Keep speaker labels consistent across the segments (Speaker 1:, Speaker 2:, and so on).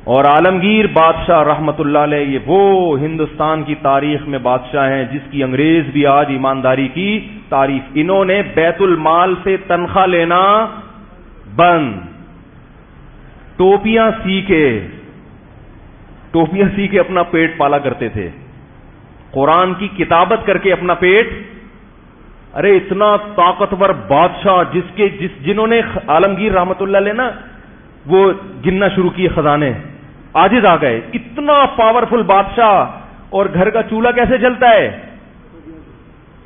Speaker 1: اور عالمگیر بادشاہ رحمت اللہ علیہ یہ وہ ہندوستان کی تاریخ میں بادشاہ ہیں جس کی انگریز بھی آج ایمانداری کی تعریف. انہوں نے بیت المال سے تنخواہ لینا بند, ٹوپیاں سی کے اپنا پیٹ پالا کرتے تھے, قرآن کی کتابت کر کے اپنا پیٹ. ارے اتنا طاقتور بادشاہ جنہوں نے عالمگیر رحمت اللہ علیہ نا وہ گننا شروع کیے خزانے, عاجز آ گئے. اتنا پاورفل بادشاہ, اور گھر کا چولہا کیسے جلتا ہے؟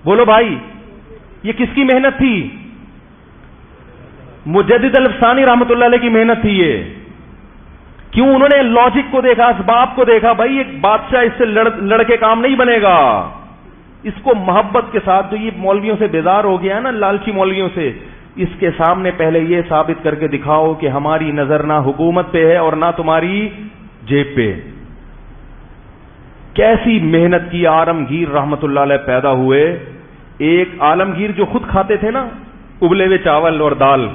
Speaker 1: بولو بھائی, یہ کس کی محنت تھی؟ مجدد الافسانی رحمت اللہ علیہ کی محنت تھی یہ. کیوں؟ انہوں نے لاجک کو دیکھا, اسباب کو دیکھا. بھائی ایک بادشاہ اس سے لڑ کے کام نہیں بنے گا, اس کو محبت کے ساتھ. جو یہ مولویوں سے بیزار ہو گیا ہے نا, لالچی مولویوں سے, اس کے سامنے پہلے یہ ثابت کر کے دکھاؤ کہ ہماری نظر نہ حکومت پہ ہے اور نہ تمہاری جیب پہ. کیسی محنت کی عالمگیر رحمت اللہ علیہ پیدا ہوئے. ایک عالمگیر جو خود کھاتے تھے نا ابلے ہوئے چاول اور دال,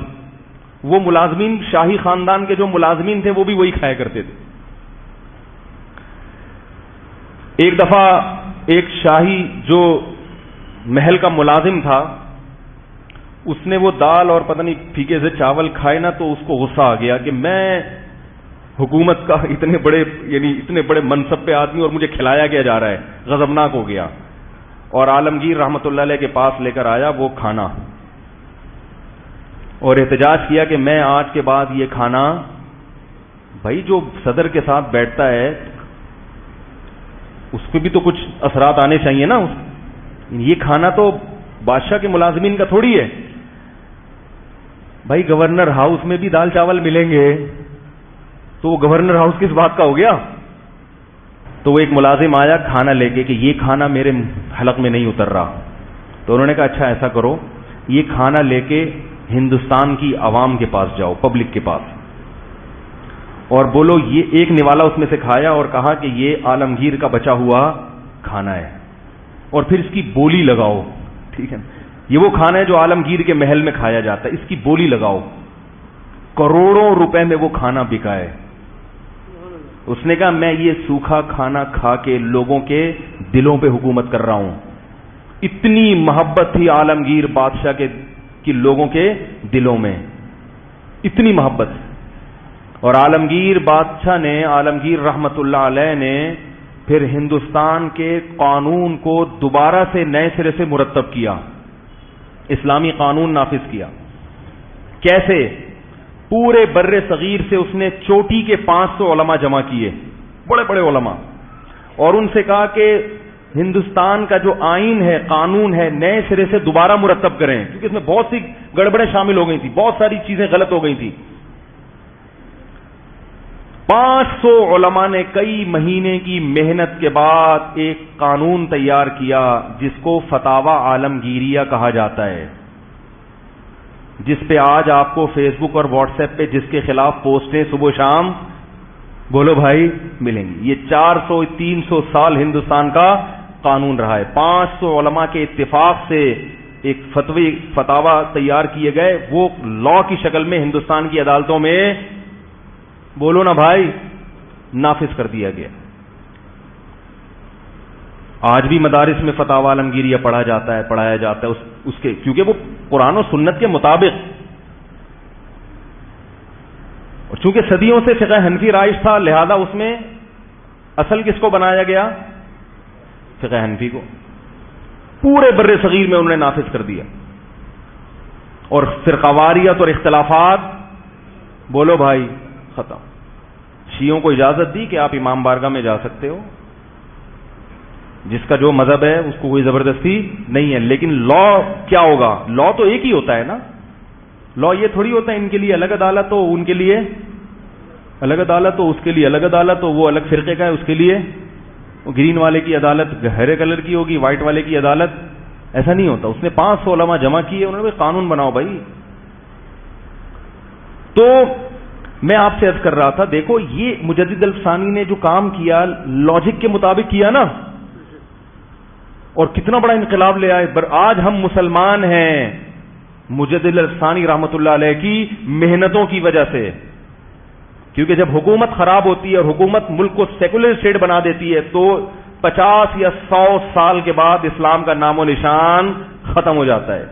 Speaker 1: وہ ملازمین, شاہی خاندان کے جو ملازمین تھے وہ بھی وہی کھایا کرتے تھے. ایک دفعہ ایک شاہی جو محل کا ملازم تھا, اس نے وہ دال اور پتہ نہیں پھیکے سے چاول کھائے نا, تو اس کو غصہ آ گیا کہ میں حکومت کا اتنے بڑے منصب پہ آدمی اور مجھے کھلایا کیا جا رہا ہے. غضبناک ہو گیا اور عالمگیر رحمت اللہ علیہ کے پاس لے کر آیا وہ کھانا, اور احتجاج کیا کہ میں آج کے بعد یہ کھانا, بھائی جو صدر کے ساتھ بیٹھتا ہے اس پہ بھی تو کچھ اثرات آنے چاہیے نا. یہ کھانا تو بادشاہ کے ملازمین کا تھوڑی ہے. بھائی گورنر ہاؤس میں بھی دال چاول ملیں گے, تو وہ گورنر ہاؤس کس بات کا ہو گیا؟ تو وہ ایک ملازم آیا کھانا لے کے کہ یہ کھانا میرے حلق میں نہیں اتر رہا. تو انہوں نے کہا اچھا ایسا کرو, یہ کھانا لے کے ہندوستان کی عوام کے پاس جاؤ, پبلک کے پاس, اور بولو یہ ایک نوالا اس میں سے کھایا اور کہا کہ یہ عالمگیر کا بچا ہوا کھانا ہے, اور پھر اس کی بولی لگاؤ. ٹھیک ہے, یہ وہ کھانا ہے جو عالمگیر کے محل میں کھایا جاتا ہے, اس کی بولی لگاؤ. کروڑوں روپے میں وہ کھانا بکا ہے. اس نے کہا میں یہ سوکھا کھانا کھا کے لوگوں کے دلوں پہ حکومت کر رہا ہوں. اتنی محبت تھی عالمگیر بادشاہ کے لوگوں کے دلوں میں, اتنی محبت. اور عالمگیر بادشاہ نے, عالمگیر رحمت اللہ علیہ نے پھر ہندوستان کے قانون کو دوبارہ سے نئے سرے سے مرتب کیا, اسلامی قانون نافذ کیا. کیسے؟ پورے بر صغیر سے اس نے چوٹی کے 500 علماء جمع کیے, بڑے بڑے علماء, اور ان سے کہا کہ ہندوستان کا جو آئین ہے, قانون ہے, نئے سرے سے دوبارہ مرتب کریں, کیونکہ اس میں بہت سی گڑبڑیں شامل ہو گئی تھی, بہت ساری چیزیں غلط ہو گئی تھی. 500 علماء نے کئی مہینے کی محنت کے بعد ایک قانون تیار کیا جس کو فتاوی عالمگیریہ کہا جاتا ہے, جس پہ آج آپ کو فیس بک اور واٹس ایپ پہ جس کے خلاف پوسٹیں صبح شام بولو بھائی ملیں گی. یہ 400-300 سال ہندوستان کا قانون رہا ہے. 500 علماء کے اتفاق سے ایک فتاوی تیار کیے گئے, وہ لا کی شکل میں ہندوستان کی عدالتوں میں بولو نا بھائی نافذ کر دیا گیا. آج بھی مدارس میں فتاوی عالمگیریہ پڑھایا جاتا ہے اس کے, کیونکہ وہ قرآن و سنت کے مطابق, اور چونکہ صدیوں سے فقہ حنفی رائج تھا, لہذا اس میں اصل کس کو بنایا گیا؟ فقہ حنفی کو. پورے بر صغیر میں انہوں نے نافذ کر دیا. اور فرقواریت اور اختلافات بولو بھائی ختم. شیعوں کو اجازت دی کہ آپ امام بارگاہ میں جا سکتے ہو, جس کا جو مذہب ہے اس کو کوئی زبردستی نہیں ہے. لیکن لا کیا ہوگا؟ لا تو ایک ہی ہوتا ہے نا. لا یہ تھوڑی ہوتا ہے ان کے لیے الگ عدالت ہو, ان کے لیے الگ عدالت ہو, اس کے لیے الگ عدالت ہو, وہ الگ فرقے کا ہے اس کے لیے گرین والے کی عدالت ہرے کلر کی ہوگی, وائٹ والے کی عدالت. ایسا نہیں ہوتا. اس نے 500 علماء جمع کیے, انہوں نے قانون بناؤ بھائی. تو میں آپ سے عرض کر رہا تھا, دیکھو یہ مجدد الفسانی نے جو کام کیا لاجک کے مطابق کیا نا, اور کتنا بڑا انقلاب لے آئے. آج ہم مسلمان ہیں مجدد الفسانی رحمت اللہ علیہ کی محنتوں کی وجہ سے. کیونکہ جب حکومت خراب ہوتی ہے اور حکومت ملک کو سیکولر اسٹیٹ بنا دیتی ہے تو 50 یا 100 سال کے بعد اسلام کا نام و نشان ختم ہو جاتا ہے.